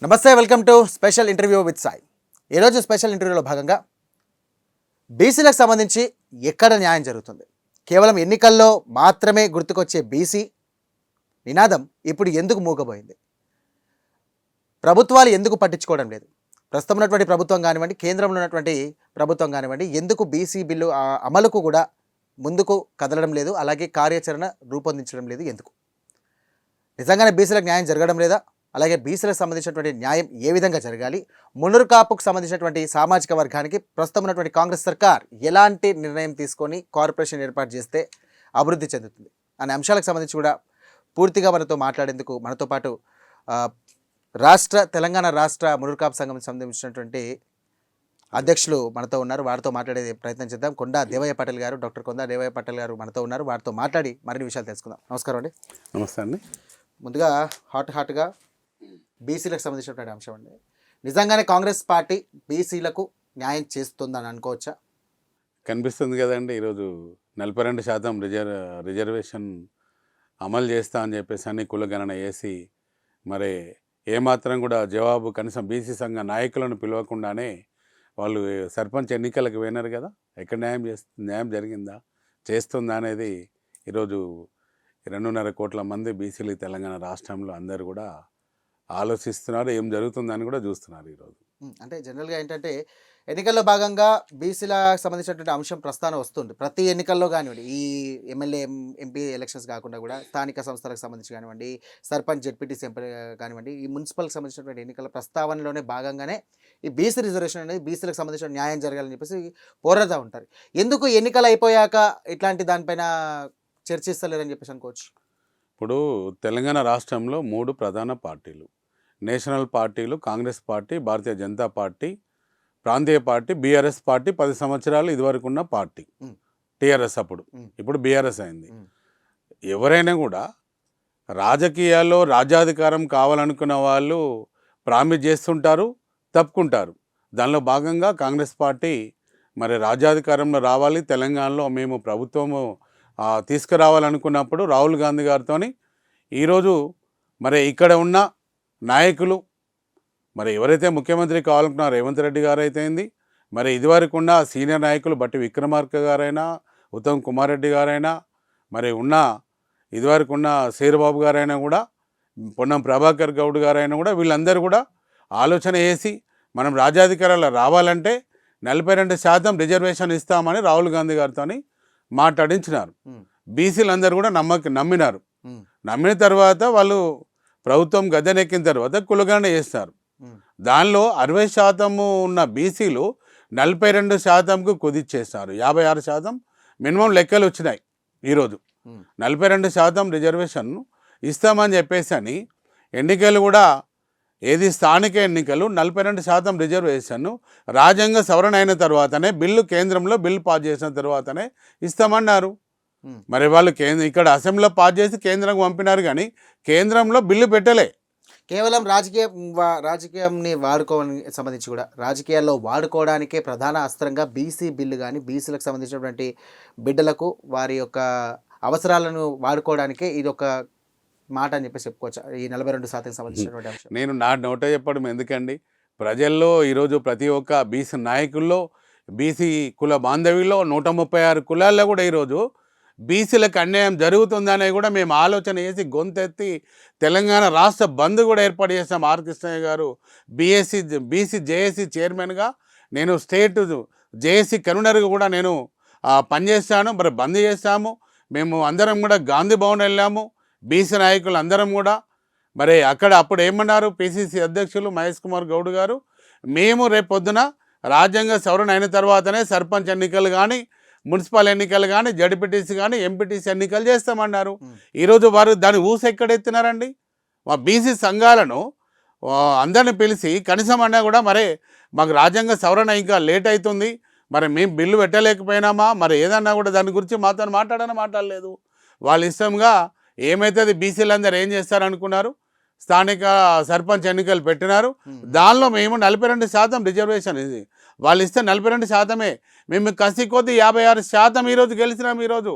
నమస్తే, welcome to special interview with Sai. ఈరోజు special ఇంటర్వ్యూలో భాగంగా బీసీలకు సంబంధించి ఎక్కడ న్యాయం జరుగుతుంది, కేవలం ఎన్నికల్లో మాత్రమే గుర్తుకొచ్చే బీసీ నినాదం ఇప్పుడు ఎందుకు మూగబోయింది, ప్రభుత్వాలు ఎందుకు పట్టించుకోవడం లేదు, ప్రస్తుతం ఉన్నటువంటి ప్రభుత్వం కానివ్వండి, కేంద్రంలో ఉన్నటువంటి ప్రభుత్వం కానివ్వండి, ఎందుకు బీసీ బిల్లు అమలుకు కూడా ముందుకు కదలడం లేదు, అలాగే కార్యాచరణ రూపొందించడం లేదు, ఎందుకు నిజంగానే బీసీలకు న్యాయం జరగడం లేదా, అలాగే బీసీలకు సంబంధించినటువంటి న్యాయం ఏ విధంగా జరగాలి, మునురు కాపుకు సంబంధించినటువంటి సామాజిక వర్గానికి ప్రస్తుతం ఉన్నటువంటి కాంగ్రెస్ సర్కార్ ఎలాంటి నిర్ణయం తీసుకొని కార్పొరేషన్ ఏర్పాటు చేస్తే అభివృద్ధి చెందుతుంది అనే అంశాలకు సంబంధించి కూడా పూర్తిగా మనతో మాట్లాడేందుకు మనతో పాటు తెలంగాణ రాష్ట్ర మునురు కాపు సంఘం సంబంధించినటువంటి అధ్యక్షులు మనతో ఉన్నారు. వారితో మాట్లాడే ప్రయత్నం చేద్దాం. కొండా దేవయ్య పటేల్ గారు, డాక్టర్ కొండా దేవయ్య పటేల్ గారు మనతో ఉన్నారు. వారితో మాట్లాడి మరిన్ని విషయాలు తెలుసుకుందాం. నమస్కారం అండి. నమస్తే అండి. ముందుగా హాట్గా బీసీలకు సంబంధించినటువంటి అంశం అండి. నిజంగానే కాంగ్రెస్ పార్టీ బీసీలకు న్యాయం చేస్తుందని అనుకోవచ్చా? కనిపిస్తుంది కదండి, ఈరోజు 42% రిజర్వేషన్ అమలు చేస్తా అని చెప్పేసి అన్ని కులగణన వేసి మరి ఏమాత్రం కూడా జవాబు కనీసం బీసీ సంఘ నాయకులను పిలవకుండానే వాళ్ళు సర్పంచ్ ఎన్నికలకు పోయినారు కదా. ఎక్కడ న్యాయం జరిగిందా, చేస్తుందా అనేది ఈరోజు 2.5 కోట్ల మంది బీసీలు తెలంగాణ రాష్ట్రంలో అందరూ కూడా ఆలోచిస్తున్నారు, ఏం జరుగుతుందని కూడా చూస్తున్నారు ఈరోజు. అంటే జనరల్గా ఏంటంటే ఎన్నికల్లో భాగంగా బీసీలకు సంబంధించినటువంటి అంశం ప్రస్తావన వస్తుంది ప్రతి ఎన్నికల్లో కానివ్వండి. ఈ ఎమ్మెల్యే ఎంపీ ఎలక్షన్స్ కాకుండా కూడా స్థానిక సంస్థలకు సంబంధించి కానివ్వండి, సర్పంచ్ జెడ్పీటీసీ ఎంపీ కానివ్వండి, ఈ మున్సిపల్కి సంబంధించినటువంటి ఎన్నికల ప్రస్తావనలోనే భాగంగానే ఈ బీసీ రిజర్వేషన్ అనేది బీసీలకు సంబంధించిన న్యాయం జరగాలని చెప్పేసి పోరాడుతూ ఉంటారు. ఎందుకు ఎన్నికలు అయిపోయాక ఇట్లాంటి దానిపైన చర్చిస్తలేరని చెప్పేసి అనుకోవచ్చు? ఇప్పుడు తెలంగాణ రాష్ట్రంలో 3 ప్రధాన పార్టీలు, నేషనల్ పార్టీలు, కాంగ్రెస్ పార్టీ, భారతీయ జనతా పార్టీ, ప్రాంతీయ పార్టీ, బీఆర్ఎస్ పార్టీ 10 సంవత్సరాలు ఇదివరకు ఉన్న పార్టీ టీఆర్ఎస్. ఇప్పుడు బీఆర్ఎస్ అయింది. ఎవరైనా కూడా రాజకీయాల్లో రాజ్యాధికారం కావాలనుకున్న వాళ్ళు ప్రామిస్ చేస్తుంటారు, తప్పుకుంటారు. దానిలో భాగంగా కాంగ్రెస్ పార్టీ మరి రాజ్యాధికారంలో రావాలి, తెలంగాణలో మేము ప్రభుత్వము తీసుకురావాలనుకున్నప్పుడు రాహుల్ గాంధీ గారితో ఈరోజు మరి ఇక్కడ ఉన్న నాయకులు మరి ఎవరైతే ముఖ్యమంత్రి కావాలనుకున్నారో రేవంత్ రెడ్డి గారు అయితేంది, మరి ఇదివరకు ఉన్న సీనియర్ నాయకులు బట్టి విక్రమార్క గారైనా, ఉత్తమ్ కుమార్ రెడ్డి గారైనా, మరి ఉన్న ఇదివరకు ఉన్న శేర్బాబు గారైనా కూడా, పొన్నం ప్రభాకర్ గౌడ్ గారైనా కూడా, వీళ్ళందరూ కూడా ఆలోచన చేసి మనం రాజ్యాధికారాలు రావాలంటే 42% రిజర్వేషన్ ఇస్తామని రాహుల్ గాంధీ గారితో మాట్లాడించినారు. బీసీలు అందరూ కూడా నమ్మినారు. నమ్మిన తర్వాత వాళ్ళు ప్రభుత్వం గద్దెనెక్కిన తర్వాత కులగణన చేస్తారు. దానిలో 60% ఉన్న బీసీలు 42%కు కుదిచ్చేస్తారు. 56% మినిమం లెక్కలు వచ్చినాయి. ఈరోజు 42% రిజర్వేషన్ ఇస్తామని చెప్పేసి అని ఎన్నికలు కూడా ఏది స్థానిక ఎన్నికలు 42% రిజర్వేషన్ రాజ్యాంగ సవరణ అయిన తర్వాతనే కేంద్రంలో బిల్లు పాస్ చేసిన తర్వాతనే ఇస్తామన్నారు. మరి వాళ్ళు ఇక్కడ అసెంబ్లీలో పాస్ చేసి కేంద్రంకి పంపినారు, కానీ కేంద్రంలో బిల్లు పెట్టలే. కేవలం రాజకీయాన్ని వాడుకోవడానికి సంబంధించి కూడా రాజకీయాల్లో వాడుకోవడానికే ప్రధాన అస్త్రంగా బీసీ బిల్లు కానీ, బీసీలకు సంబంధించినటువంటి బిడ్డలకు వారి యొక్క అవసరాలను వాడుకోవడానికే ఇది ఒక మాట అని చెప్పి చెప్పుకోవచ్చు. ఈ 42% సంబంధించినటువంటి అంశం నేను నా నోట చెప్పడం ఎందుకండి, ప్రజల్లో ఈరోజు ప్రతి ఒక్క బీసీ నాయకుల్లో, బీసీ కుల బాంధవ్యుల్లో 136 కులాల్లో కూడా ఈరోజు బీసీలకు అన్యాయం జరుగుతుందనే కూడా మేము ఆలోచన చేసి గొంతెత్తి తెలంగాణ రాష్ట్ర బంద్ కూడా ఏర్పాటు చేస్తాం. ఆర్ కృష్ణయ్య గారు బీసీ జేఏసీ చైర్మన్గా, నేను స్టేట్ జేఏసీ కన్వీనర్గా కూడా నేను పనిచేస్తాను. మరి బంద్ చేస్తాము. మేము అందరం కూడా గాంధీ భవన్ వెళ్ళాము, బీసీ నాయకులు అందరం కూడా. మరి అప్పుడు ఏమన్నారు పిసిసి అధ్యక్షులు మహేష్ కుమార్ గౌడ్ గారు, మేము రేపు పొద్దున రాజ్యాంగ సవరణ అయిన తర్వాతనే సర్పంచ్ ఎన్నికలు కానీ, మున్సిపల్ ఎన్నికలు కానీ, జడ్పీటీసీ కానీ, ఎంపీటీసీ ఎన్నికలు చేస్తామన్నారు. ఈరోజు వారు దాని ఎక్కడెత్తినారండి? మా బీసీ సంఘాలను అందరిని పిలిచి కనీసం అన్నా కూడా మరి మాకు రాజ్యాంగ సవరణ ఇంకా లేట్ అవుతుంది, మరి మేము బిల్లు పెట్టలేకపోయినామా, మరి ఏదన్నా కూడా దాని గురించి మాతో మాట్లాడలేదు. వాళ్ళ ఇష్టంగా ఏమైతుంది బీసీలందరూ ఏం చేస్తారనుకున్నారు, స్థానిక సర్పంచ్ ఎన్నికలు పెట్టినారు. దానిలో మేము 42% రిజర్వేషన్ ఇది వాళ్ళు ఇస్తే 42%. మేము కసి కొద్ది 56% ఈరోజు గెలిచినాము. ఈరోజు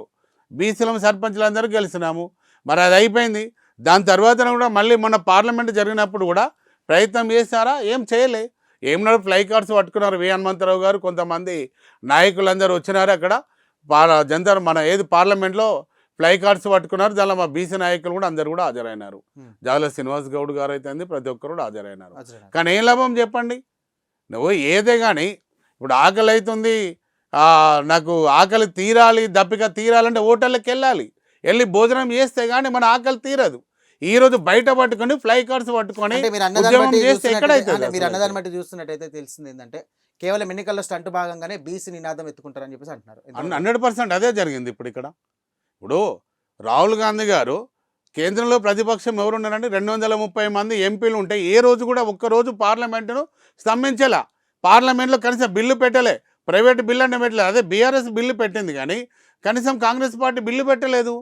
బీసీలం సర్పంచ్లందరూ గెలిచినాము. మరి అది అయిపోయింది. దాని తర్వాత కూడా మళ్ళీ మొన్న పార్లమెంట్ జరిగినప్పుడు కూడా ప్రయత్నం చేశారా? ఏం చేయలే. ఏమన్నాడు, ఫ్లై కార్డ్స్ పట్టుకున్నారు వి హనుమంతరావు గారు, కొంతమంది నాయకులందరూ వచ్చినారు అక్కడ జంతర్ మన ఏది పార్లమెంట్లో ఫ్లై కార్డ్స్ పట్టుకున్నారు. దానిలో మా బీసీ నాయకులు కూడా అందరు కూడా హాజరైనారు. జాల శ్రీనివాస్ గౌడ్ గారు అయితే ప్రతి ఒక్కరు కూడా హాజరైనారు. కానీ ఏం లాభం చెప్పండి? నువ్వు ఏదే కానీ ఇప్పుడు ఆకలి అవుతుంది, నాకు ఆకలి తీరాలి, దప్పిక తీరాలంటే హోటళ్ళకి వెళ్ళి భోజనం చేస్తే కానీ మన ఆకలి తీరదు. ఈ రోజు బయట పట్టుకొని ఫ్లై కార్డ్స్ పట్టుకొని ఉద్యమం చేస్తే ఎక్కడైతే మీరు అన్నదాన్ని బట్టి చూస్తున్నట్టయితే తెలిసింది ఏంటంటే కేవలం ఎన్నికల్లో స్టంట్ భాగంగానే బీసీ నినాదం ఎత్తుకుంటారని చెప్పేసి అంటున్నారు. 100% అదే జరిగింది. ఇప్పుడు రాహుల్ గాంధీ గారు కేంద్రంలో ప్రతిపక్షం ఎవరున్నారంటే 230 మంది ఎంపీలు ఉంటే ఏ రోజు కూడా ఒక్కరోజు పార్లమెంటును స్తంభించేలా, పార్లమెంట్లో కనీసం బిల్లు పెట్టలే, ప్రైవేట్ బిల్లు అంటే పెట్టలేదు. అదే బీఆర్ఎస్ బిల్లు పెట్టింది కానీ కనీసం కాంగ్రెస్ పార్టీ బిల్లు పెట్టలేదు.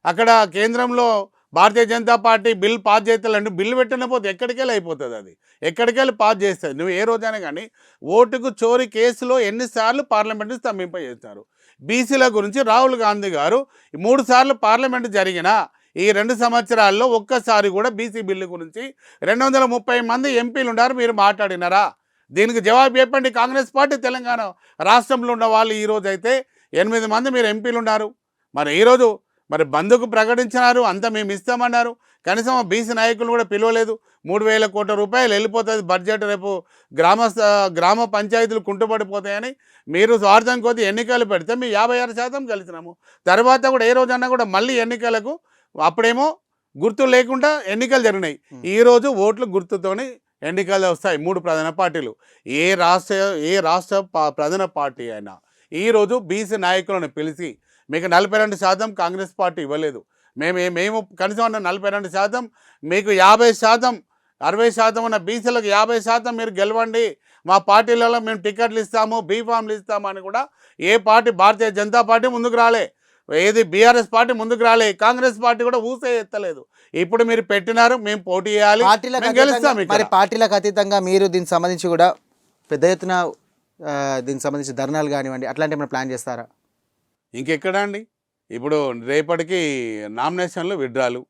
అక్కడ కేంద్రంలో Bharatiya Janata party bill pass చేస్తాలంటే బిల్లు పెట్టకపోతే ఎక్కడికెళ్ళి అయిపోతుంది, అది ఎక్కడికెళ్ళి పాస్ చేస్తుంది. నువ్వు ఏ రోజైనా కానీ ఓటుకు చోరీ కేసులో ఎన్నిసార్లు పార్లమెంటు స్తంభింపజేస్తారు. బీసీల గురించి రాహుల్ గాంధీ గారు 3 సార్లు పార్లమెంటు జరిగిన ఈ 2 సంవత్సరాల్లో ఒక్కసారి కూడా బీసీ బిల్లు గురించి 230 మంది ఎంపీలు ఉన్నారు, మీరు మాట్లాడినారా? దీనికి జవాబు చెప్పండి. కాంగ్రెస్ పార్టీ తెలంగాణ రాష్ట్రంలో ఉన్న వాళ్ళు ఈరోజు అయితే 8 మంది మీరు ఎంపీలు ఉన్నారు. మరి ఈరోజు బంధుకు ప్రకటించినారు, అంతా మేము ఇస్తామన్నారు. కనీసం బీసీ నాయకులు కూడా పిలవలేదు. 3,000 కోట్ల రూపాయలు వెళ్ళిపోతుంది బడ్జెట్, రేపు గ్రామ పంచాయతీలు కుంటుపడిపోతాయని మీరు స్వార్థం కొద్ది ఎన్నికలు పెడితే మేము 56% గెలిచినాము. తర్వాత కూడా ఏ రోజన్నా కూడా మళ్ళీ ఎన్నికలకు అప్పుడేమో గుర్తు లేకుండా ఎన్నికలు జరిగినాయి. ఈరోజు ఓట్లు గుర్తుతోని ఎన్నికలు వస్తాయి 3 ప్రధాన పార్టీలు. ఏ రాష్ట్ర ప్రధాన పార్టీ అయినా ఈరోజు బీసీ నాయకులను పిలిచి మీకు 42% కాంగ్రెస్ పార్టీ ఇవ్వలేదు, మేము కనీసం ఉన్న 42%, మీకు 50%, 60% ఉన్న బీసీలకు 50% మీరు గెలవండి, మా పార్టీలలో మేము టికెట్లు ఇస్తాము, బీఫామ్లు ఇస్తాము అని కూడా ఏ పార్టీ, భారతీయ జనతా పార్టీ ముందుకు రాలే, ఏది బీఆర్ఎస్ పార్టీ ముందుకు రాలే, కాంగ్రెస్ పార్టీ కూడా ఊసే ఎత్తలేదు. ఇప్పుడు మీరు పెట్టినారు, మేము పోటీ చేయాలి, గెలుస్తాం. మరి పార్టీలకు అతీతంగా మీరు దీనికి సంబంధించి కూడా పెద్ద ఎత్తున దీనికి సంబంధించి ధర్నాలు కానివ్వండి అట్లాంటి ఏమైనా ప్లాన్ చేస్తారా? ఇంకెక్కడ అండి, ఇప్పుడు రేపటికి నామినేషన్లు విడ్రాలు,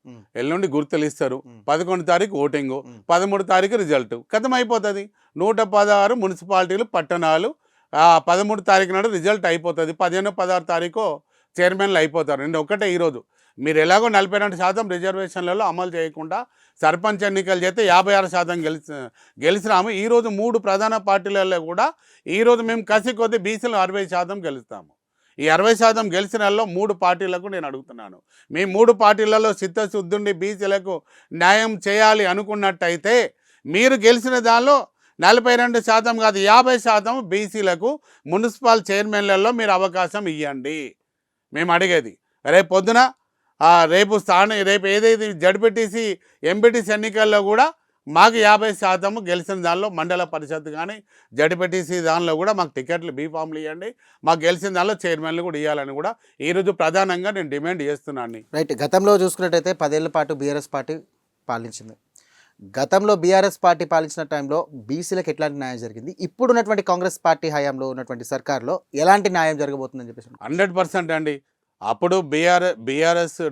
ఎల్లుండి గుర్తులు ఇస్తారు, 11 తారీఖు ఓటింగు, 13 తారీఖు రిజల్ట్, ఖతం అయిపోతుంది. 116 మున్సిపాలిటీలు పట్టణాలు 13 తారీఖు నాడు రిజల్ట్ అయిపోతుంది. 15, 16 తారీఖు చైర్మన్లు అయిపోతారు. నేను ఒకటే ఈరోజు మీరు ఎలాగో 42% రిజర్వేషన్లలో అమలు చేయకుండా సర్పంచ్ ఎన్నికలు చేస్తే 56% గెలిచినాము. ఈరోజు 3 ప్రధాన పార్టీలలో కూడా ఈరోజు మేము కసి కొద్ది బీసీలు 60% గెలుస్తాము. ఈ 60% గెలిచిన వాళ్ళలో 3 పార్టీలకు నేను అడుగుతున్నాను, మీ 3 పార్టీలలో చిత్తశుద్ధుండి బీసీలకు న్యాయం చేయాలి అనుకున్నట్టయితే మీరు గెలిచిన దానిలో 42% కాదు 50% బీసీలకు మున్సిపల్ చైర్మన్లలో మీరు అవకాశం ఇవ్వండి. మేము అడిగేది రేపు పొద్దున రేపు ఏదైతే జడ్పీటీసీ ఎంపీటీసీ ఎన్నికల్లో కూడా మాకు 50% గెలిచిన దానిలో మండల పరిషత్ కానీ జడ్పీటీసీ దానిలో కూడా మాకు టికెట్లు బీఫామ్లు ఇవ్వండి, మాకు గెలిచిన దానిలో చైర్మన్లు కూడా ఇవ్వాలని కూడా ఈరోజు ప్రధానంగా నేను డిమాండ్ చేస్తున్నాను. రైట్. గతంలో చూసుకున్నట్టయితే 10 ఏళ్ల పాటు బీఆర్ఎస్ పార్టీ పాలించింది. గతంలో బీఆర్ఎస్ పార్టీ పాలించిన టైంలో బీసీలకు ఎట్లాంటి న్యాయం జరిగింది? ఇప్పుడు ఉన్నటువంటి కాంగ్రెస్ పార్టీ హయాంలో ఉన్నటువంటి సర్కార్లో ఎలాంటి న్యాయం జరగబోతుందని చెప్పేసి? 100% అండి. అప్పుడు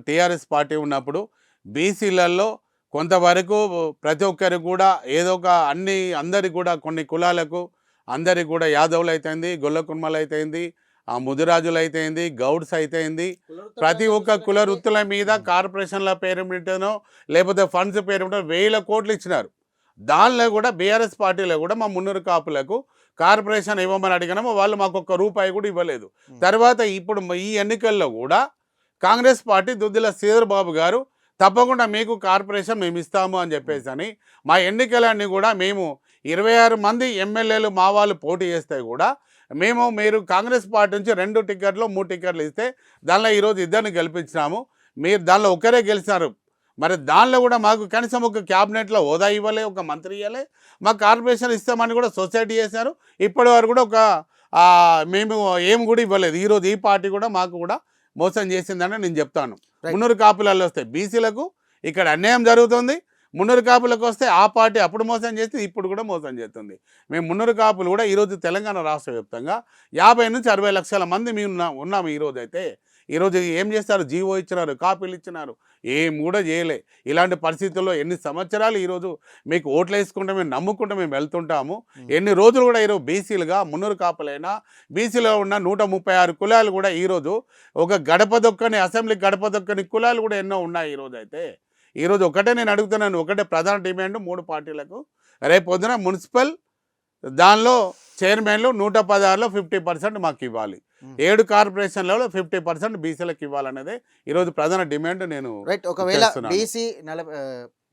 టీఆర్ఎస్ పార్టీ ఉన్నప్పుడు బీసీలలో కొంతవరకు ప్రతి ఒక్కరికి కూడా ఏదో ఒక అందరికి కూడా కొన్ని కులాలకు అందరికి కూడా యాదవులు అయితేంది, గొల్ల కుర్మలు అయితేంది, ముదిరాజులు అయితేంది, గౌడ్స్ అయితేంది, ప్రతి ఒక్క కుల వృత్తుల మీద కార్పొరేషన్ల పేరు మీటనో లేకపోతే ఫండ్స్ పేరు మీటనో 1000 కోట్లు ఇచ్చినారు. దానిలో కూడా బీఆర్ఎస్ పార్టీలో కూడా మా మున్నూరు కాపులకు కార్పొరేషన్ ఇవ్వమని అడిగినాము, వాళ్ళు మాకు ₹1 కూడా ఇవ్వలేదు. తర్వాత ఇప్పుడు ఈ ఎన్నికల్లో కూడా కాంగ్రెస్ పార్టీ దుద్దిల శ్రీధర్ బాబు గారు తప్పకుండా మీకు కార్పొరేషన్ మేము ఇస్తాము అని చెప్పేసి అని మా ఎన్నికలన్నీ కూడా మేము 26 మంది ఎమ్మెల్యేలు మా వాళ్ళు పోటీ చేస్తే కూడా మీరు కాంగ్రెస్ పార్టీ నుంచి 2 టికెట్లు 3 టికెట్లు ఇస్తే దానిలో ఈరోజు 2ని గెలిపించినాము, మీరు దానిలో ఒకరే గెలిచినారు. మరి దానిలో కూడా మాకు కనీసం ఒక క్యాబినెట్లో హోదా ఇవ్వలే, ఒక మంత్రి ఇవ్వలే, మాకు కార్పొరేషన్ ఇస్తామని కూడా సొసైటీ చేశారు. ఇప్పటి వరకు కూడా మేము ఏం కూడా ఇవ్వలేదు. ఈరోజు ఈ పార్టీ కూడా మాకు కూడా మోసం చేసిందని నేను చెప్తాను. మున్నూరు కాపులలో వస్తే బీసీలకు ఇక్కడ అన్యాయం జరుగుతుంది, మున్నూరు కాపులకు వస్తే ఆ పార్టీ అప్పుడు మోసం చేస్తే ఇప్పుడు కూడా మోసం చేస్తుంది. మేము మున్నూరు కాపులు కూడా ఈరోజు తెలంగాణ రాష్ట్ర వ్యాప్తంగా 50 నుంచి 60 లక్షల మంది మేము ఉన్నాము. ఈరోజు అయితే ఈరోజు ఏం చేస్తారు? జీవో ఇచ్చినారు, కాపీలు ఇచ్చినారు, ఏం కూడా చేయలే. ఇలాంటి పరిస్థితుల్లో ఎన్ని సంవత్సరాలు ఈరోజు మీకు ఓట్లు వేసుకుంటే మేము నమ్ముకుంటూ మేము వెళ్తుంటాము. ఎన్ని రోజులు కూడా ఈరోజు బీసీలుగా మున్నూరు కాపులైనా బీసీలో ఉన్న 136 కులాలు కూడా ఈరోజు ఒక గడప దొక్కని అసెంబ్లీ గడప దొక్కని కులాలు కూడా ఎన్నో ఉన్నాయి. ఈరోజు అయితే ఈరోజు ఒకటే నేను అడుగుతున్నాను, ఒకటే ప్రధాన డిమాండ్ 3 పార్టీలకు. రేపు పొద్దున మున్సిపల్ దానిలో చైర్మన్లు 116లో 50% మాకు ఇవ్వాలి, 7 కార్పొరేషన్లలో 50% బీసీలకు ఇవ్వాలనేదే ఈరోజు ప్రధాన డిమాండ్. నేను రైట్. ఒకవేళ బీసీ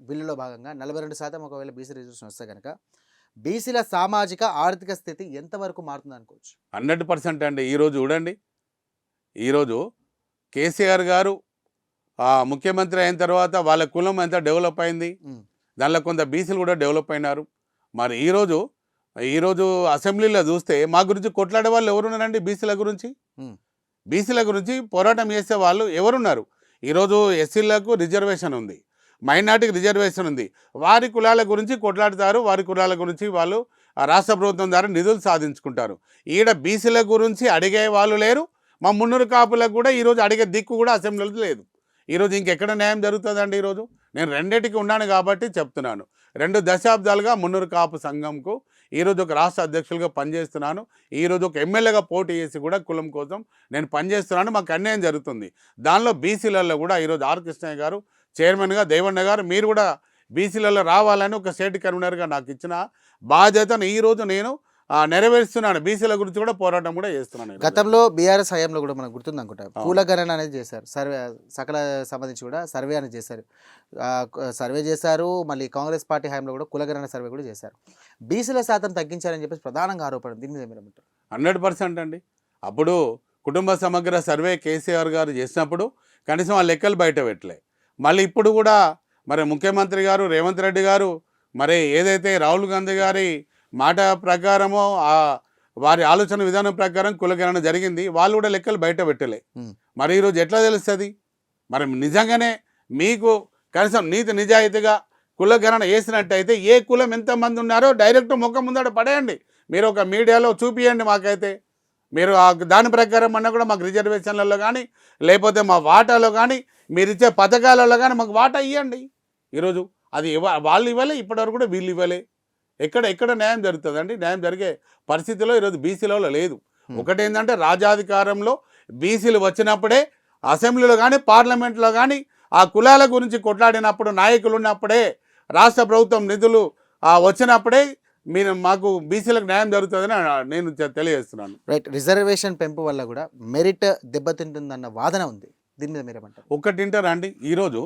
బిల్లులో భాగంగా 42% ఒకవేళ బీసీ రిజర్వేషన్ వస్తే కనుక బీసీల సామాజిక ఆర్థిక స్థితి ఎంతవరకు మారుతుంది అనుకోవచ్చు? 100% అండి. ఈరోజు చూడండి, ఈరోజు కేసీఆర్ గారు ముఖ్యమంత్రి అయిన తర్వాత వాళ్ళ కులం ఎంత డెవలప్ అయింది, దానిలో కొంత బీసీలు కూడా డెవలప్ అయినారు. మరి ఈరోజు అసెంబ్లీలో చూస్తే మా గురించి కొట్లాడే వాళ్ళు ఎవరున్నారండి? బీసీల గురించి పోరాటం చేసే వాళ్ళు ఎవరున్నారు? ఈరోజు ఎస్సీలకు రిజర్వేషన్ ఉంది, మైనార్టీకి రిజర్వేషన్ ఉంది, వారి కులాల గురించి కొట్లాడతారు, వారి కులాల గురించి వాళ్ళు రాష్ట్ర ప్రభుత్వం ద్వారా నిధులు సాధించుకుంటారు. ఈడ బీసీల గురించి అడిగే వాళ్ళు లేరు. మా మున్నూరు కాపులకు కూడా ఈరోజు అడిగే దిక్కు కూడా అసెంబ్లీలో లేదు. ఈరోజు ఇంకెక్కడ న్యాయం జరుగుతుందండి? ఈరోజు నేను రెండింటికి ఉన్నాను కాబట్టి చెప్తున్నాను. 2 దశాబ్దాలుగా మున్నూరు కాపు సంఘంకు ఈరోజు ఒక రాష్ట్ర అధ్యక్షులుగా పనిచేస్తున్నాను. ఈరోజు ఒక ఎమ్మెల్యేగా పోటీ చేసి కూడా కులం కోసం నేను పనిచేస్తున్నాను. మాకు అన్యాయం జరుగుతుంది. దానిలో బీసీలలో కూడా ఈరోజు ఆర్ కృష్ణయ్య గారు చైర్మన్గా, దేవన్న గారు మీరు కూడా బీసీలలో రావాలని ఒక స్టేట్ కన్వీనర్గా నాకు ఇచ్చిన బాధ్యతను ఈరోజు నేను నెరవేరుస్తున్నాను. బీసీల గురించి కూడా పోరాటం కూడా చేస్తున్నాను. గతంలో బీఆర్ఎస్ హయాంలో కూడా మనకు గుర్తుంది అనుకుంటా, కులగణన అనేది చేశారు, సర్వే సకల సంబంధించి కూడా సర్వే అనేది చేశారు. సర్వే చేశారు. మళ్ళీ కాంగ్రెస్ పార్టీ హయాంలో కూడా కులగణన సర్వే కూడా చేశారు. బీసీల శాతం తగ్గించారని చెప్పేసి ప్రధానంగా ఆరోపణ. దీని మీద మీరు ఏమంటారు? 100% అండి. అప్పుడు కుటుంబ సమగ్ర సర్వే కేసీఆర్ గారు చేసినప్పుడు కనీసం ఆ లెక్కలు బయట పెట్టలే. మళ్ళీ ఇప్పుడు కూడా మరి ముఖ్యమంత్రి గారు రేవంత్ రెడ్డి గారు మరి ఏదైతే రాహుల్ గాంధీ గారి మాట ప్రకారమో వారి ఆలోచన విధానం ప్రకారం కులగణన జరిగింది, వాళ్ళు కూడా లెక్కలు బయట పెట్టలే. మరి ఈరోజు ఎట్లా తెలుస్తుంది? మరి నిజంగానే మీకు కనీసం నీతి నిజాయితీగా కులగణన వేసినట్టయితే ఏ కులం ఎంతమంది ఉన్నారో డైరెక్ట్ ముఖం ముందట పడేయండి. మీరు ఒక మీడియాలో చూపియండి మాకైతే. మీరు దాని ప్రకారం అన్నా కూడా మాకు రిజర్వేషన్లలో కానీ లేకపోతే మా వాటాలో కానీ మీరు ఇచ్చే పథకాలలో కానీ మాకు వాటా ఇవ్వండి. ఈరోజు అది వాళ్ళు ఇవ్వలే, ఇప్పటివరకు కూడా వీళ్ళు ఇవ్వలే. ఎక్కడ న్యాయం జరుగుతుందండి? న్యాయం జరిగే పరిస్థితిలో ఈరోజు బీసీలలో లేదు. ఒకటేంటంటే రాజాధికారంలో బీసీలు వచ్చినప్పుడే అసెంబ్లీలో కానీ పార్లమెంట్లో కానీ ఆ కులాల గురించి కొట్లాడినప్పుడు నాయకులు ఉన్నప్పుడే రాష్ట్ర ప్రభుత్వం నిధులు వచ్చినప్పుడే మాకు బీసీలకు న్యాయం జరుగుతుందని నేను తెలియజేస్తున్నాను. రైట్. రిజర్వేషన్ పెంపు వల్ల కూడా మెరిట్ దెబ్బతింటుందన్న వాదన ఉంది. దీని మీద మీరేమంటారు? ఒకటింటారండి, ఈరోజు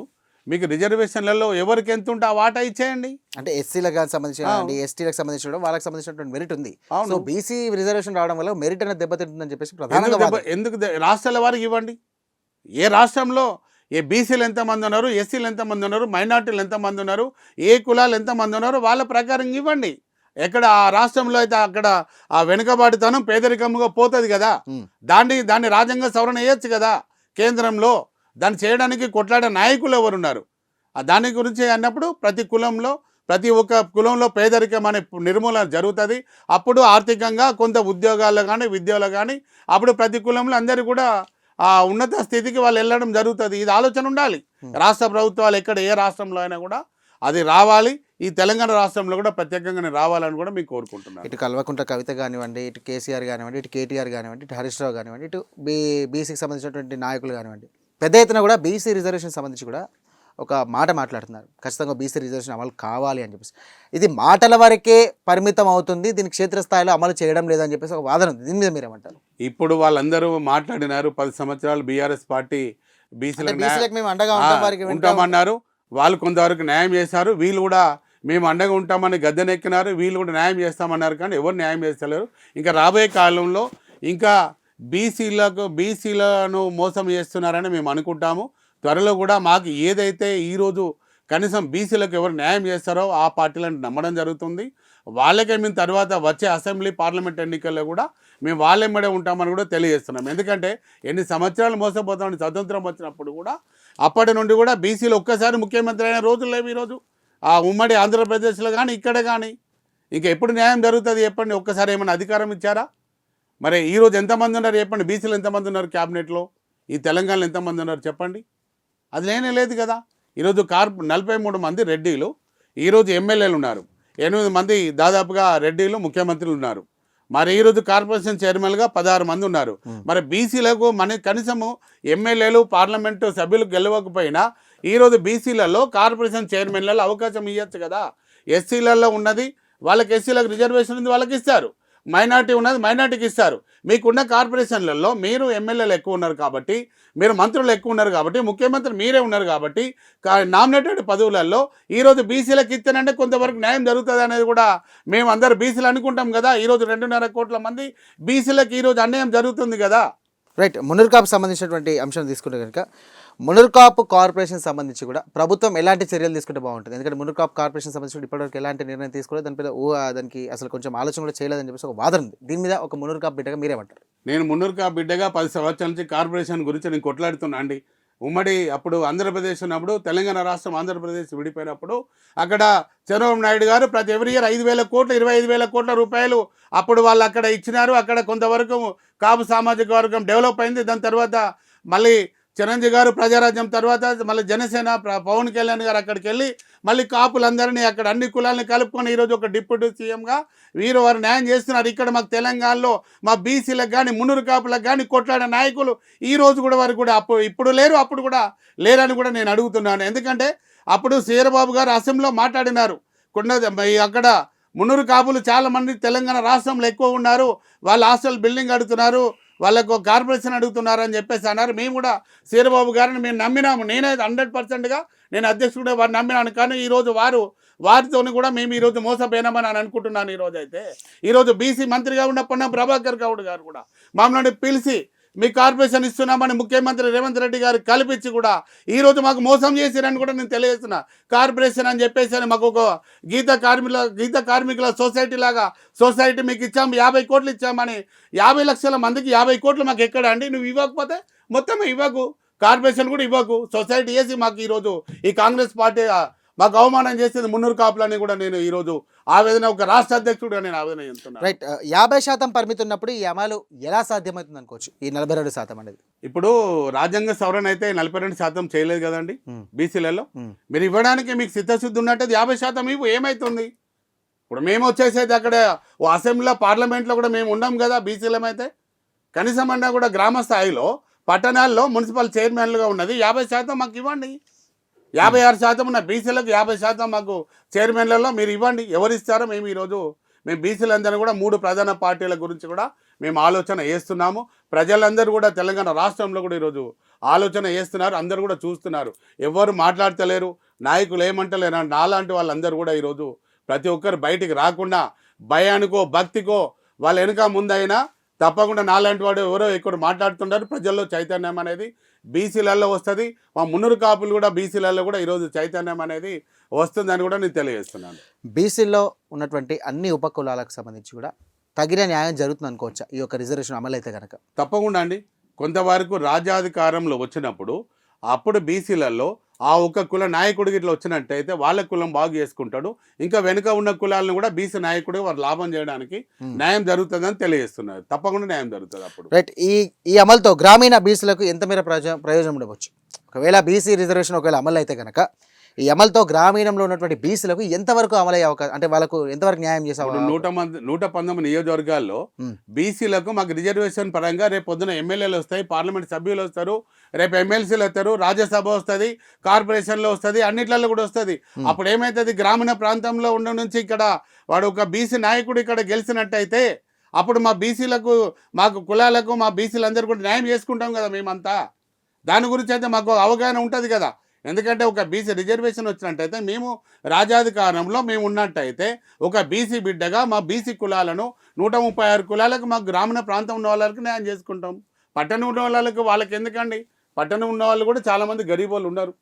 మీకు రిజర్వేషన్లలో ఎవరికి ఎంత ఉంటే ఆ వాటా ఇచ్చేయండి. అంటే ఎస్సీలకు సంబంధించిన ఎస్టీలకు సంబంధించిన వాళ్ళకి సంబంధించినటువంటి మెరిట్ ఉంది. సో బీసీ రిజర్వేషన్ రావడం వల్ల మెరిట్ అనేది దెబ్బతింటుందని చెప్పేసి ప్రధానంగా ఎందుకు రాష్ట్రాల వారికి ఇవ్వండి. ఏ రాష్ట్రంలో ఏ బీసీలు ఎంతమంది ఉన్నారు, ఎస్సీలు ఎంతమంది ఉన్నారు, మైనార్టీలు ఎంతమంది ఉన్నారు, ఏ కులాలు ఎంతమంది ఉన్నారు వాళ్ళ ప్రకారం ఇవ్వండి. ఎక్కడ ఆ రాష్ట్రంలో అయితే అక్కడ ఆ వెనుకబాటుతనం పేదరికంగా పోతుంది కదా, దాన్ని రాజ్యాంగ సవరణ చేయొచ్చు కదా కేంద్రంలో. దాన్ని చేయడానికి కొట్లాడే నాయకులు ఎవరున్నారు? దాని గురించి అన్నప్పుడు ప్రతి ఒక్క కులంలో పేదరికం అనే నిర్మూలన జరుగుతుంది. అప్పుడు ఆర్థికంగా కొంత ఉద్యోగాల్లో కానీ విద్యలో కానీ అప్పుడు ప్రతి కులంలో అందరూ కూడా ఆ ఉన్నత స్థితికి వాళ్ళు వెళ్ళడం జరుగుతుంది. ఇది ఆలోచన ఉండాలి. రాష్ట్ర ప్రభుత్వాలు ఎక్కడ ఏ రాష్ట్రంలో అయినా కూడా అది రావాలి. ఈ తెలంగాణ రాష్ట్రంలో కూడా ప్రత్యేకంగా రావాలని కూడా మీకు కోరుకుంటున్నాను. ఇటు కల్వకుంట్ల కవిత కానివ్వండి, ఇటు కేసీఆర్ కానివ్వండి, ఇటు కేటీఆర్ కానివ్వండి, ఇటు హరీష్ రావు కానివ్వండి, ఇటు బీసీకి సంబంధించినటువంటి నాయకులు కానివ్వండి, పెద్ద ఎత్తున కూడా బీసీ రిజర్వేషన్ సంబంధించి కూడా ఒక మాట మాట్లాడుతున్నారు. ఖచ్చితంగా బీసీ రిజర్వేషన్ అమలు కావాలి అని చెప్పేసి. ఇది మాటల వరకే పరిమితం అవుతుంది, దీన్ని క్షేత్రస్థాయిలో అమలు చేయడం లేదని చెప్పేసి ఒక వాదన ఉంది. దీని మీద మీరేమంటారు? ఇప్పుడు వాళ్ళందరూ మాట్లాడినారు, 10 సంవత్సరాలు బీఆర్ఎస్ పార్టీ బీసీలకు మేము అండగా ఉంటామన్నారు. వాళ్ళు కొంతవరకు న్యాయం చేశారు. వీళ్ళు కూడా మేము అండగా ఉంటామని గద్దెనెక్కినారు. వీళ్ళు కూడా న్యాయం చేస్తామన్నారు, కానీ ఎవరు న్యాయం చేస్తలేరు. ఇంకా రాబోయే కాలంలో ఇంకా బీసీలను మోసం చేస్తున్నారని మేము అనుకుంటాము. త్వరలో కూడా మాకు ఏదైతే ఈరోజు కనీసం బీసీలకు ఎవరు న్యాయం చేస్తారో ఆ పార్టీలను నమ్మడం జరుగుతుంది. వాళ్ళకే మేము తర్వాత వచ్చే అసెంబ్లీ పార్లమెంట్ ఎన్నికల్లో కూడా మేము వాళ్ళెమ్మడే ఉంటామని కూడా తెలియజేస్తున్నాం. ఎందుకంటే ఎన్ని సంవత్సరాలు మోసపోతామని స్వతంత్రం వచ్చినప్పుడు కూడా అప్పటి నుండి కూడా బీసీలు ఒక్కసారి ముఖ్యమంత్రి అయిన రోజులు లేవు. ఈరోజు ఆ ఉమ్మడి ఆంధ్రప్రదేశ్లో కానీ ఇక్కడ కానీ ఇంకా ఎప్పుడు న్యాయం జరుగుతుంది చెప్పండి? ఒక్కసారి ఏమైనా అధికారం ఇచ్చారా? మరి ఈరోజు ఎంతమంది ఉన్నారు చెప్పండి? బీసీలు ఎంతమంది ఉన్నారు క్యాబినెట్లో? ఈ తెలంగాణలో ఎంతమంది ఉన్నారు చెప్పండి? అది లేనే లేదు కదా. ఈరోజు 43 మంది రెడ్డిలు ఈరోజు ఎమ్మెల్యేలు ఉన్నారు, 8 మంది దాదాపుగా రెడ్డిలు ముఖ్యమంత్రులు ఉన్నారు. మరి ఈరోజు కార్పొరేషన్ చైర్మన్గా 16 మంది ఉన్నారు. మరి బీసీలకు కనీసము ఎమ్మెల్యేలు పార్లమెంటు సభ్యులు గెలవకపోయినా ఈరోజు బీసీలలో కార్పొరేషన్ చైర్మన్లలో అవకాశం ఇవ్వచ్చు కదా. ఎస్సీలలో ఉన్నది వాళ్ళకి, ఎస్సీలకు రిజర్వేషన్ ఉంది వాళ్ళకి ఇస్తారు, మైనార్టీ ఉన్నది మైనార్టీకి ఇస్తారు. మీకున్న కార్పొరేషన్లలో మీరు ఎమ్మెల్యేలు ఎక్కువ ఉన్నారు కాబట్టి, మీరు మంత్రులు ఎక్కువ ఉన్నారు కాబట్టి, ముఖ్యమంత్రి మీరే ఉన్నారు కాబట్టి నామినేటెడ్ పదవులలో ఈరోజు బీసీలకు ఇస్తేనంటే కొంతవరకు న్యాయం జరుగుతుంది అనేది కూడా మేము అందరు బీసీలు అనుకుంటాం కదా. ఈరోజు 2.5 కోట్ల మంది బీసీలకు ఈరోజు అన్యాయం జరుగుతుంది కదా. రైట్. మునుర్కాపు సంబంధించినటువంటి అంశం తీసుకుంటే కనుక మునుర్కాపు కార్పొరేషన్ సంబంధించి కూడా ప్రభుత్వం ఎలాంటి చర్యలు తీసుకుంటే బాగుంటుంది? ఎందుకంటే మునుర్కాపు కార్పొరేషన్ సంబంధించి ఇప్పటివరకు ఎలాంటి నిర్ణయం తీసుకోలేదు, దానిపై దానికి అసలు కొంచెం ఆలోచన కూడా చేయలేదని చెప్పేసి ఒక వాదన ఉంది. దీని మీద ఒక మునుర్కాపు బిడ్డగా మీరేమంటారు? నేను మునుర్కాపు బిడ్డగా 10 సంవత్సరాల నుంచి కార్పొరేషన్ గురించి నేను కొట్లాడుతున్నా అండి. ఉమ్మడి అప్పుడు ఆంధ్రప్రదేశ్ ఉన్నప్పుడు, తెలంగాణ రాష్ట్రం ఆంధ్రప్రదేశ్ విడిపోయినప్పుడు అక్కడ చంద్రబాబు నాయుడు గారు ప్రతి ఎవరి ఇయర్ 5,000 కోట్లు 25,000 కోట్ల రూపాయలు అప్పుడు వాళ్ళు అక్కడ ఇచ్చినారు. అక్కడ కొంతవరకు కాపు సామాజిక వర్గం డెవలప్ అయింది. దాని తర్వాత మళ్ళీ చిరంజీవి గారు ప్రజారాజ్యం తర్వాత మళ్ళీ జనసేన పవన్ కళ్యాణ్ గారు అక్కడికి వెళ్ళి మళ్ళీ కాపులందరినీ అక్కడ అన్ని కులాలని కలుపుకొని ఈరోజు ఒక డిప్యూటీ సీఎంగా వీరు వారు న్యాయం చేస్తున్నారు. ఇక్కడ మాకు తెలంగాణలో మా బీసీలకు కానీ మున్నూరు కాపులకు కానీ కొట్లాడే నాయకులు ఈ రోజు కూడా వారు కూడా ఇప్పుడు లేరు, అప్పుడు కూడా లేరని కూడా నేను అడుగుతున్నాను. ఎందుకంటే అప్పుడు సీరబాబు గారు అసెంబ్లీలో మాట్లాడినారు, అక్కడ మున్నూరు కాపులు చాలామంది తెలంగాణ రాష్ట్రంలో ఎక్కువ ఉన్నారు, వాళ్ళ హాస్టల్ బిల్డింగ్ అడుగుతున్నారు, వాళ్ళకు కార్పొరేషన్ అడుగుతున్నారు అని చెప్పేసి అన్నారు. మేము కూడా సీరబాబు గారిని మేము నమ్మినాము. నేనే 100%గా నేను అధ్యక్షుడే వారు నమ్మినాను. కానీ ఈరోజు వారితో కూడా మేము ఈరోజు మోసపోయినామని అని అనుకుంటున్నాను. ఈరోజు అయితే ఈరోజు బీసీ మంత్రిగా ఉన్న పొన్నం ప్రభాకర్ గౌడ్ గారు కూడా మమ్మల్ని పిలిచి మీ కార్పొరేషన్ ఇస్తున్నామని ముఖ్యమంత్రి రేవంత్ రెడ్డి గారు కల్పించి కూడా ఈరోజు మాకు మోసం చేశారని కూడా నేను తెలియజేస్తున్నా. కార్పొరేషన్ అని చెప్పేసి మాకు ఒక గీత కార్మికుల సొసైటీ లాగా సొసైటీ మీకు ఇచ్చాము, 50 కోట్లు ఇచ్చామని 50 లక్షల మందికి 50 కోట్లు మాకు ఎక్కడ అండి? నువ్వు ఇవ్వకపోతే మొత్తం ఇవ్వకు, కార్పొరేషన్ కూడా ఇవ్వకు, సొసైటీ వేసి మాకు ఈరోజు ఈ కాంగ్రెస్ పార్టీ మాకు అవమానం చేసేది మున్నూరు కాపులని కూడా నేను ఈరోజు ఆవేదన ఒక రాష్ట్ర అధ్యక్షుడిగా నేను ఆవేదన చెందుతున్నాను. రైట్. 50% పరిమితి ఉన్నప్పుడు ఈ అమలు ఎలా సాధ్యమవుతుంది అనుకోవచ్చు? ఈ 42% అనేది ఇప్పుడు రాజ్యాంగ సవరణ అయితే 42% చేయలేదు కదండి బీసీలలో. మీరు ఇవ్వడానికి మీకు సిద్ధశుద్ధి ఉన్నట్టు 50% ఇవ్వు, ఏమవుతుంది? ఇప్పుడు మేము వచ్చేసేది అక్కడ ఓ అసెంబ్లీలో పార్లమెంట్లో కూడా మేము ఉన్నాం కదా బీసీలమైతే. కనీసం అన్నా కూడా గ్రామ స్థాయిలో పట్టణాల్లో మున్సిపల్ చైర్మన్లుగా ఉన్నది 50% మాకు ఇవ్వండి. 56% ఉన్న బీసీలకు 50% మాకు చైర్మన్లలో మీరు ఇవ్వండి. ఎవరు ఇస్తారో మేము ఈరోజు మేము బీసీలందరూ కూడా 3 ప్రధాన పార్టీల గురించి కూడా మేము ఆలోచన చేస్తున్నాము. ప్రజలందరూ కూడా తెలంగాణ రాష్ట్రంలో కూడా ఈరోజు ఆలోచన చేస్తున్నారు, అందరూ కూడా చూస్తున్నారు. ఎవరు మాట్లాడతలేరు, నాయకులు ఏమంటలేరు. నాలాంటి వాళ్ళందరూ కూడా ఈరోజు ప్రతి ఒక్కరు బయటికి రాకుండా భయానికో భక్తికో వాళ్ళ వెనుక ముందైనా తప్పకుండా నాలాంటి వాడు ఎవరో ఎక్కువ మాట్లాడుతున్నారు. ప్రజల్లో చైతన్యం అనేది బీసీలలో వస్తుంది. మా మున్నూరు కాపులు కూడా బీసీలలో కూడా ఈరోజు చైతన్యం అనేది వస్తుందని కూడా నేను తెలియజేస్తున్నాను. బీసీలో ఉన్నటువంటి అన్ని ఉపకులాలకు సంబంధించి కూడా తగిన న్యాయం జరుగుతుంది అనుకోవచ్చా ఈ యొక్క రిజర్వేషన్ అమలు అయితే కనుక? తప్పకుండా అండి. కొంతవరకు రాజ్యాధికారంలో వచ్చినప్పుడు అప్పుడు బీసీలలో ఆ ఒక్క కుల నాయకుడికి ఇట్లా వచ్చినట్టయితే వాళ్ళ కులం బాగు చేసుకుంటాడు, ఇంకా వెనుక ఉన్న కులాలను కూడా బీసీ నాయకుడు వారు లాభం చేయడానికి న్యాయం జరుగుతుందని తెలియజేస్తున్నారు. తప్పకుండా న్యాయం జరుగుతుంది అప్పుడు. రైట్. ఈ అమలుతో గ్రామీణ బీసీలకు ఎంత మేర ప్రయోజనం ఉండవచ్చు? ఒకవేళ బీసీ రిజర్వేషన్ ఒకవేళ అమలు అయితే కనుక ఈ అమలుతో గ్రామీణంలో ఉన్నటువంటి బీసీలకు ఎంతవరకు అమలయ్యే అవకాశం, అంటే వాళ్ళకు ఎంతవరకు న్యాయం చేసే 119 నియోజకవర్గాల్లో బీసీలకు మాకు రిజర్వేషన్ పరంగా రేపు పొద్దున ఎమ్మెల్యేలు వస్తాయి, పార్లమెంట్ సభ్యులు వస్తారు, రేపు ఎమ్మెల్సీలు వస్తారు, రాజ్యసభ వస్తుంది, కార్పొరేషన్లో వస్తుంది, అన్నిట్లలో కూడా వస్తుంది. అప్పుడు ఏమవుతుంది, గ్రామీణ ప్రాంతంలో ఉండ నుంచి ఇక్కడ వాడు ఒక బీసీ నాయకుడు ఇక్కడ గెలిచినట్టయితే అప్పుడు మా బీసీలకు మాకు కులాలకు మా బీసీలందరూ కూడా న్యాయం చేసుకుంటాం కదా మేమంతా. దాని గురించి అయితే మాకు అవగాహన ఉంటుంది కదా. ఎందుకంటే ఒక బీసీ రిజర్వేషన్ వచ్చినట్టయితే మేము రాజ్యాధికారంలో మేము ఉన్నట్టయితే ఒక బీసీ బిడ్డగా మా బీసీ కులాలను 136 కులాలకు మా గ్రామీణ ప్రాంతం ఉన్న వాళ్ళకి న్యాయం చేసుకుంటాం. పట్టణం ఉన్న వాళ్ళకి ఎందుకండి? పట్టణం ఉన్న వాళ్ళు కూడా చాలామంది గరీబ్ వాళ్ళు ఉన్నారు.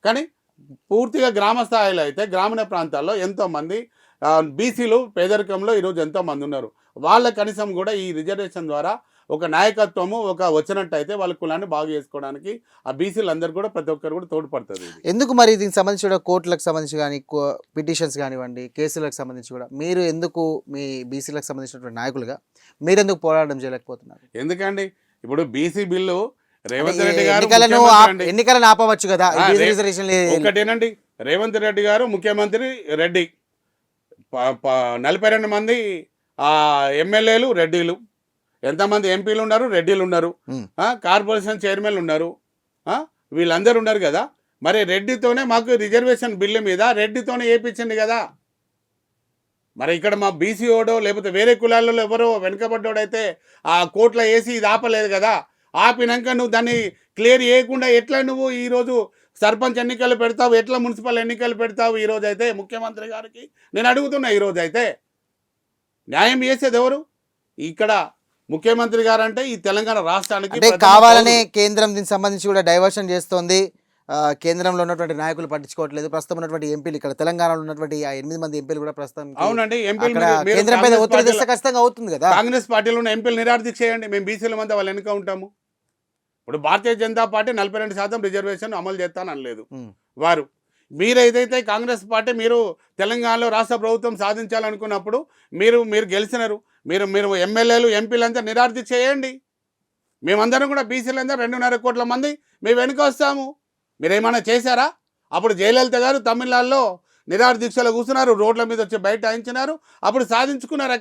కానీ పూర్తిగా గ్రామ స్థాయిలో అయితే గ్రామీణ ప్రాంతాల్లో ఎంతోమంది బీసీలు పేదరికంలో ఈరోజు ఎంతోమంది ఉన్నారు. వాళ్ళ కనీసం కూడా ఈ రిజర్వేషన్ ద్వారా ఒక నాయకత్వము ఒక వచ్చినట్టయితే వాళ్ళ కులాన్ని బాగు చేసుకోవడానికి ఆ బీసీలు అందరూ కూడా ప్రతి ఒక్కరు కూడా తోడ్పడుతుంది. ఎందుకు మరి దీనికి సంబంధించి కూడా కోర్టులకు సంబంధించి కానీ పిటిషన్స్ కానివ్వండి, కేసులకు సంబంధించి కూడా మీరు ఎందుకు మీ బీసీలకు సంబంధించినటువంటి నాయకులుగా మీరు ఎందుకు పోరాటం చేయలేకపోతున్నారు? ఎందుకండి ఇప్పుడు బీసీ బిల్లు రేవంత్ రెడ్డి గారు ఎన్నికలను ముఖ్యమంత్రి అండి. ఎన్నికలను ఆపవచ్చు కదా ఈ ఆ, బీసీ రే- రిజర్వేషన్ ఒకటేనండి, రేవంత్ రెడ్డి గారు ముఖ్యమంత్రి రెడ్డి, 42 మంది ఎమ్మెల్యేలు రెడ్డిలు, ఎంతమంది ఎంపీలు ఉన్నారు రెడ్డిలు ఉన్నారు, కార్పొరేషన్ చైర్మన్లు ఉన్నారు, వీళ్ళందరూ ఉన్నారు కదా. మరి రెడ్డితోనే మాకు రిజర్వేషన్ బిల్లు మీద రెడ్డితోనే వేయించింది కదా. మరి ఇక్కడ మా బీసీ ఓడో లేకపోతే వేరే కులాలలో ఎవరో వెనుకబడ్డోడైతే ఆ కోట్ల వేసి ఇది ఆపలేదు కదా. ఆపినాక నువ్వు దాన్ని క్లియర్ చేయకుండా ఎట్లా నువ్వు ఈరోజు సర్పంచ్ ఎన్నికలు పెడతావు, ఎట్లా మున్సిపల్ ఎన్నికలు పెడతావు? ఈరోజు అయితే ముఖ్యమంత్రి గారికి నేను అడుగుతున్నా, ఈరోజు అయితే న్యాయం చేసేది ఎవరు? ఇక్కడ ముఖ్యమంత్రి గారు అంటే ఈ తెలంగాణ రాష్ట్రానికి అంటే ప్రథమ కావాలనే పౌరుడు. కేంద్రం దీనికి సంబంధించి కూడా డైవర్షన్ చేస్తోంది. కేంద్రంలో ఉన్నటువంటి నాయకులు పట్టించుకోవట్లేదు. ప్రస్తుతం ఉన్నటువంటి ఎంపీలు ఇక్కడ తెలంగాణలో ఉన్నటువంటి ఆ 8 మంది ఎంపీలు కూడా ప్రస్తుతం అవునండి, ఎంపీలు అక్కడ మీరు కేంద్రం పైన కాంగ్రెస్ ఒత్తిడి పార్టీలో- తెస్తే ఖచ్చితంగా అవుతుంది కదా. కాంగ్రెస్ పార్టీలో ఉన్న ఎంపీలు నిరాదీక్ష చేయండి, మేము బీసీల మంది వాళ్ళ వెనుక ఉంటాము. ఇప్పుడు భారతీయ జనతా పార్టీ 42% రిజర్వేషన్ అమలు చేస్తాను అనలేదు ఉమ్. వారు. మీరు ఏదైతే కాంగ్రెస్ పార్టీ మీరు తెలంగాణలో రాష్ట్ర ప్రభుత్వం సాధించాలనుకున్నప్పుడు మీరు మీరు గెలిచినారు, మీరు మీరు ఎమ్మెల్యేలు ఎంపీలంతా నిరాదీక్ష చేయండి. మేమందరం కూడా బీసీలందరూ 2.5 కోట్ల మంది మేము వెనుక వస్తాము. మీరేమైనా చేశారా? అప్పుడు జయలలిత గారు తమిళనాడులో నిరాదీక్షలో కూర్చున్నారు, రోడ్ల మీద వచ్చి బైఠాయించినారు, అప్పుడు సాధించుకున్నారు.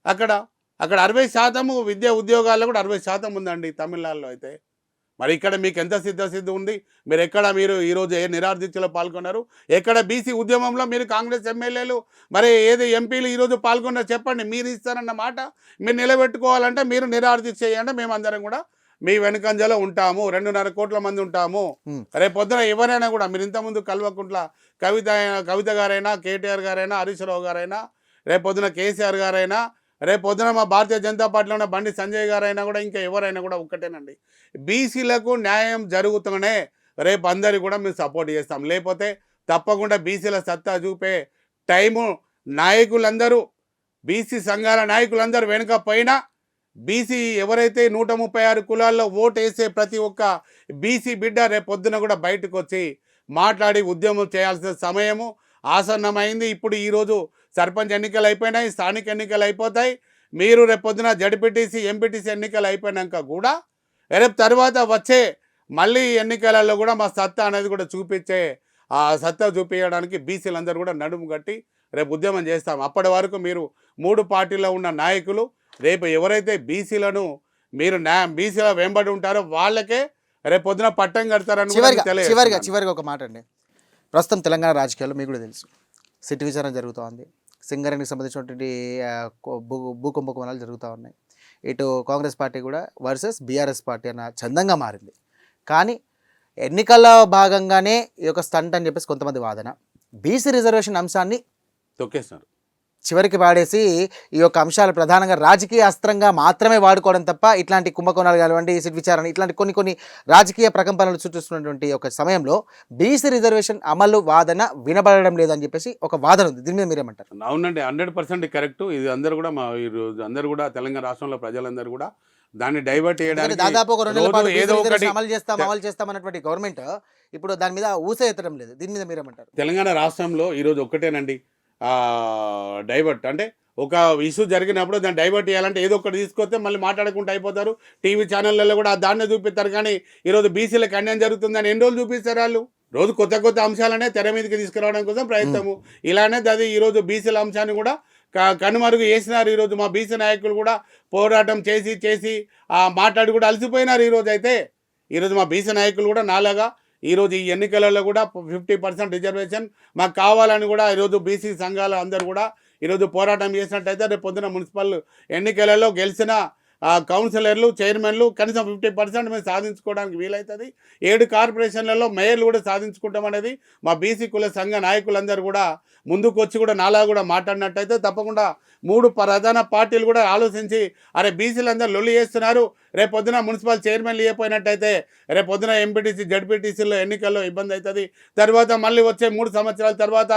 అక్కడ 60% విద్యా ఉద్యోగాల్లో కూడా 60% ఉందండి తమిళనాడులో అయితే. మరి ఇక్కడ మీకు ఎంత సిద్ధ ఉంది? మీరు ఈరోజు ఏ నిరాదీక్షలో పాల్గొన్నారు? ఎక్కడ బీసీ ఉద్యమంలో మీరు కాంగ్రెస్ ఎమ్మెల్యేలు మరి ఏది ఎంపీలు ఈరోజు పాల్గొన్నారు చెప్పండి. మీరు ఇస్తారన్న మాట మీరు నిలబెట్టుకోవాలంటే మీరు నిరాదీక్ష చేయండి. మేమందరం కూడా మీ వెనుకంజలో ఉంటాము, 2.5 కోట్ల మంది ఉంటాము. రేపు పొద్దున ఎవరైనా కూడా మీరు ఇంతకుముందు కల్వకుంట్ల కవిత గారైనా, కేటీఆర్ గారైనా, హరీష్ రావు గారైనా, రేపు పొద్దున కేసీఆర్ గారైనా, రేపు పొద్దున మా భారతీయ జనతా పార్టీలో ఉన్న బండి సంజయ్ గారైనా కూడా ఇంకా ఎవరైనా కూడా ఒక్కటేనండి, బీసీలకు న్యాయం జరుగుతూనే రేపు అందరికీ కూడా మేము సపోర్ట్ చేస్తాం. లేకపోతే తప్పకుండా బీసీల సత్తా చూపే టైము నాయకులందరూ, బీసీ సంఘాల నాయకులందరూ వెనుక పోయినా బీసీ ఎవరైతే 136 కులాల్లో ఓటు వేసే ప్రతి ఒక్క బీసీ బిడ్డ రేపు పొద్దున కూడా బయటకు వచ్చి మాట్లాడి ఉద్యమం చేయాల్సిన సమయము ఆసన్నమైంది. ఇప్పుడు ఈరోజు సర్పంచ్ ఎన్నికలు అయిపోయినాయి, స్థానిక ఎన్నికలు అయిపోతాయి. మీరు రేపు పొద్దున జడ్పీటీసీ ఎంపీటీసీ ఎన్నికలు అయిపోయినాక కూడా రేపు తర్వాత వచ్చే మళ్ళీ ఎన్నికలలో కూడా మా సత్తా అనేది కూడా చూపించే ఆ సత్తా చూపించడానికి బీసీలందరూ కూడా నడుము కట్టి రేపు ఉద్యమం చేస్తాం. అప్పటి వరకు మీరు 3 పార్టీలో ఉన్న నాయకులు రేపు ఎవరైతే బీసీలను మీరు బీసీల వెంబడి ఉంటారో వాళ్ళకే రేపు పొద్దున పట్టం కడతారని చివరిగా ఒక మాట అండి. ప్రస్తుతం తెలంగాణ రాజకీయాల్లో మీకు కూడా తెలుసు, సిట్ విచారణ జరుగుతూ ఉంది. సింగరేణికి సంబంధించినటువంటి భూకుంభకోణాలు జరుగుతూ ఉన్నాయి. ఇటు కాంగ్రెస్ పార్టీ కూడా వర్సెస్ బీఆర్ఎస్ పార్టీ అన్న చందంగా మారింది. కానీ ఎన్నికల్లో భాగంగానే ఈ యొక్క స్టంట్ అని చెప్పేసి కొంతమంది వాదన. బీసీ రిజర్వేషన్ అంశాన్ని తొక్కేస్తున్నారు, చివరికి వాడేసి ఈ యొక్క అంశాలు ప్రధానంగా రాజకీయ అస్త్రంగా మాత్రమే వాడుకోవడం తప్ప ఇట్లాంటి కుంభకోణాలు కానివ్వండి, సిట్ విచారణ, ఇట్లాంటి కొన్ని రాజకీయ ప్రకంపనలు సృష్టిస్తున్నటువంటి ఒక సమయంలో బీసీ రిజర్వేషన్ అమలు వాదన వినబడడం లేదని చెప్పేసి ఒక వాదన ఉంది. దీని మీద మీరేమంటారు? అవునండి, 100% కరెక్ట్. ఇది అందరూ కూడా ఈరోజు అందరూ కూడా తెలంగాణ రాష్ట్రంలో ప్రజలందరూ కూడా దాన్ని డైవర్ట్ చేయడానికి దాదాపు ఒక 2 నెలల పాటు ఏదో ఒకటి అమలు చేస్తాం అన్నటువంటి గవర్నమెంట్ ఇప్పుడు దాని మీద ఊసే ఎత్తడం లేదు. దీని మీద మీరేమంటారు? తెలంగాణ రాష్ట్రంలో ఈరోజు ఒక్కటేనండి, డైవర్ట్ అంటే ఒక ఇష్యూ జరిగినప్పుడు దాన్ని డైవర్ట్ చేయాలంటే ఏదో ఒకటి తీసుకొస్తే మళ్ళీ మాట్లాడుకుంటూ అయిపోతారు. టీవీ ఛానళ్ళలో కూడా దాన్నే చూపిస్తారు. కానీ ఈరోజు బీసీలకు అన్యాయం జరుగుతుందని ఎన్ని రోజులు చూపిస్తారు వాళ్ళు? రోజు కొత్త అంశాలనే తెర మీదకి తీసుకురావడం కోసం ప్రయత్నము. ఇలానే అది ఈరోజు బీసీల అంశాన్ని కూడా కనుమరుగు చేసినారు. ఈరోజు మా బీసీ నాయకులు కూడా పోరాటం చేసి మాట్లాడి కూడా అలసిపోయినారు. ఈరోజు మా బీసీ నాయకులు కూడా నాలాగా ఈరోజు ఈ ఎన్నికలలో కూడా 50% రిజర్వేషన్ మాకు కావాలని కూడా ఈరోజు బీసీ సంఘాలు అందరూ కూడా ఈరోజు పోరాటం చేసినట్టయితే రేపు పొద్దున మున్సిపల్ ఎన్నికలలో గెలిచిన కౌన్సిలర్లు, చైర్మన్లు కనీసం 50% మేము సాధించుకోవడానికి వీలవుతుంది. 7 కార్పొరేషన్లలో మేయర్లు కూడా సాధించుకుంటాం అనేది మా బీసీ కుల సంఘ నాయకులందరూ కూడా ముందుకు వచ్చి కూడా నాలా కూడా మాట్లాడినట్టయితే తప్పకుండా 3 ప్రధాన పార్టీలు కూడా ఆలోచించి అరే బీసీలందరూ లొల్లి చేస్తున్నారు, రేపు పొద్దున మున్సిపల్ చైర్మన్లు ఇవ్వకపోయినట్టయితే రేపు పొద్దున ఎంపీటీసీ జడ్పీటీసీలో ఎన్నికల్లో ఇబ్బంది అవుతుంది. తర్వాత మళ్ళీ వచ్చే 3 సంవత్సరాల తర్వాత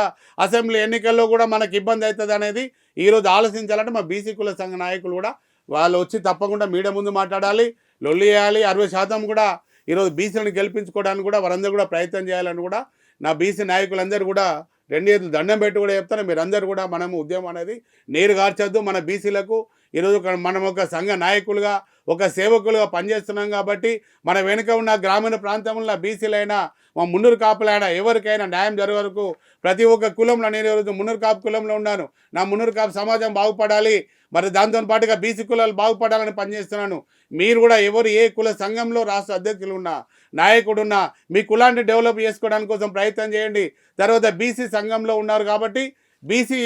అసెంబ్లీ ఎన్నికల్లో కూడా మనకు ఇబ్బంది అవుతుంది అనేది ఈరోజు ఆలోచించాలంటే మా బీసీ కుల సంఘ నాయకులు కూడా వాళ్ళు వచ్చి తప్పకుండా మీడియా ముందు మాట్లాడాలి, లొల్లి చేయాలి. 60% కూడా ఈరోజు బీసీలను గెలిపించుకోవడానికి కూడా వారందరూ కూడా ప్రయత్నం చేయాలని కూడా నా బీసీ నాయకులందరూ కూడా రెండు చేతులు దండం పెట్టి కూడా చెప్తాను, మీరందరూ కూడా మనము ఉద్యమం అనేది నీరు గార్చొద్దు. మన బీసీలకు ఈరోజు మనం ఒక సంఘ నాయకులుగా ఒక సేవకులుగా పనిచేస్తున్నాం కాబట్టి మన వెనుక ఉన్న గ్రామీణ ప్రాంతంలో బీసీలైనా మా మున్నూరు కాపులైనా ఎవరికైనా న్యాయం జరిగే వరకు ప్రతి ఒక్క కులంలో నేను ఈరోజు మున్నూరు కాపు కులంలో ఉన్నాను. నా మున్నూరు కాపు సమాజం బాగుపడాలి, మరి దాంతో పాటుగా బీసీ కులాలు బాగుపడాలని పనిచేస్తున్నాను. మీరు కూడా ఎవరు ఏ కుల సంఘంలో రాష్ట్ర అధ్యక్షులు ఉన్నా నాయకుడున్నా మీ కులాన్ని డెవలప్ చేసుకోవడానికి కోసం ప్రయత్నం చేయండి. తర్వాత బీసీ సంఘంలో ఉన్నారు కాబట్టి బీసీ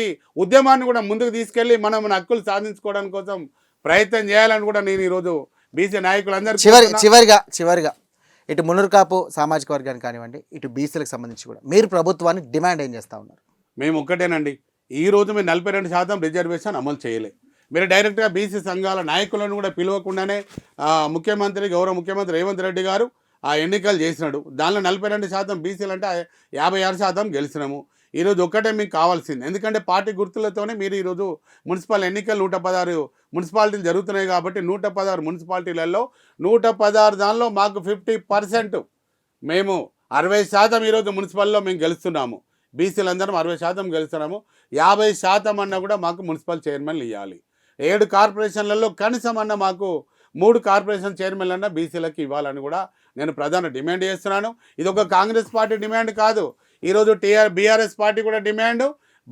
ఉద్యమాన్ని కూడా ముందుకు తీసుకెళ్ళి మనం మన హక్కులు సాధించుకోవడానికి కోసం ప్రయత్నం చేయాలని కూడా నేను ఈరోజు బీసీ నాయకులందరూ చివరిగా ఇటు మున్నూరు కాపు సామాజిక వర్గానికి కానివ్వండి, ఇటు బీసీలకు సంబంధించి కూడా మీరు ప్రభుత్వాన్ని డిమాండ్ ఏం చేస్తూ ఉన్నారు? మేము ఒక్కటేనండి, ఈరోజు మీరు 42% రిజర్వేషన్ అమలు చేయలే. మీరు డైరెక్ట్గా బీసీ సంఘాల నాయకులను కూడా పిలవకుండానే గౌరవ ముఖ్యమంత్రి రేవంత్ రెడ్డి గారు ఆ ఎన్నికలు చేసినాడు. దానిలో 42% బీసీలు అంటే 56% గెలిచినాము. ఈరోజు ఒక్కటే మీకు కావాల్సింది, ఎందుకంటే పార్టీ గుర్తులతోనే మీరు ఈరోజు మున్సిపల్ ఎన్నికలు 116 మున్సిపాలిటీలు జరుగుతున్నాయి కాబట్టి 116 మున్సిపాలిటీలలో 116 దానిలో మాకు 50%, మేము 60% ఈరోజు మున్సిపల్లో మేము గెలుస్తున్నాము. బీసీలందరం 60% గెలుస్తున్నాము. 50% అన్నా కూడా మాకు మున్సిపల్ చైర్మన్లు ఇవ్వాలి. 7 కార్పొరేషన్లలో కనీసం అన్న మాకు 3 కార్పొరేషన్ చైర్మన్లు అన్న బీసీలకు ఇవ్వాలని కూడా నేను ప్రధాన డిమాండ్ చేస్తున్నాను. ఇది ఒక కాంగ్రెస్ పార్టీ డిమాండ్ కాదు, ఈరోజు బీఆర్ఎస్ పార్టీ కూడా డిమాండ్,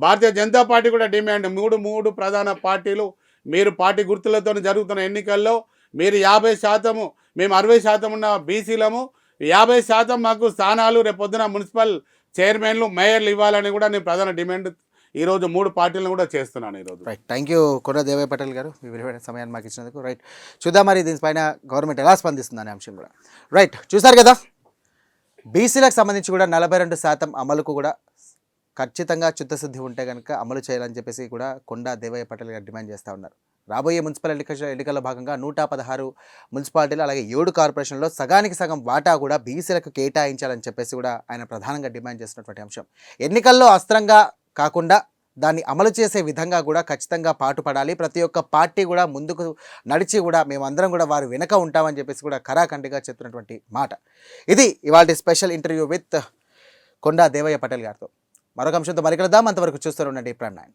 భారతీయ జనతా పార్టీ కూడా డిమాండ్. మూడు ప్రధాన పార్టీలు మీరు పార్టీ గుర్తులతో జరుగుతున్న ఎన్నికల్లో మీరు 50%, మేము 60% ఉన్న బీసీలము 50% మాకు స్థానాలు రేపొద్దున మున్సిపల్ చైర్మన్లు మేయర్లు ఇవ్వాలని కూడా నేను ప్రధాన డిమాండ్ ఈరోజు 3 పార్టీలను కూడా చేస్తున్నాను ఈరోజు. రైట్, థ్యాంక్ యూ కొండా దేవయ్య పటేల్ గారు, మీ విలువైన సమయాన్ని మాకు ఇచ్చినందుకు. రైట్, చూద్దాం మరి దీనిపైన గవర్నమెంట్ ఎలా స్పందిస్తుంది అనే అంశం కూడా. రైట్, చూసారు కదా, బీసీలకు సంబంధించి కూడా 42% అమలుకు కూడా ఖచ్చితంగా చిత్తశుద్ధి ఉంటే కనుక అమలు చేయాలని చెప్పేసి కూడా కొండా దేవయ్య పటేల్ గారు డిమాండ్ చేస్తూ ఉన్నారు. రాబోయే మున్సిపల్ ఎన్నికల్లో భాగంగా 116 మున్సిపాలిటీలు అలాగే 7 కార్పొరేషన్లో సగానికి సగం వాటా కూడా బీసీలకు కేటాయించాలని చెప్పేసి కూడా ఆయన ప్రధానంగా డిమాండ్ చేసినటువంటి అంశం. ఎన్నికల్లో అస్త్రంగా కాకుండా దాన్ని అమలు చేసే విధంగా కూడా ఖచ్చితంగా పాటుపడాలి. ప్రతి ఒక్క పార్టీ కూడా ముందుకు నడిచి కూడా మేమందరం కూడా వారు వెనక ఉంటామని చెప్పేసి కూడా ఖరాఖండిగా చెప్తున్నటువంటి మాట. ఇది ఇవాళ స్పెషల్ ఇంటర్వ్యూ విత్ కొండా దేవయ్య పటేల్ గారితో. మరొక అంశంతో మరికలుద్దాం. అంతవరకు చూస్తూ ఉండండి ప్రైమ్ 9.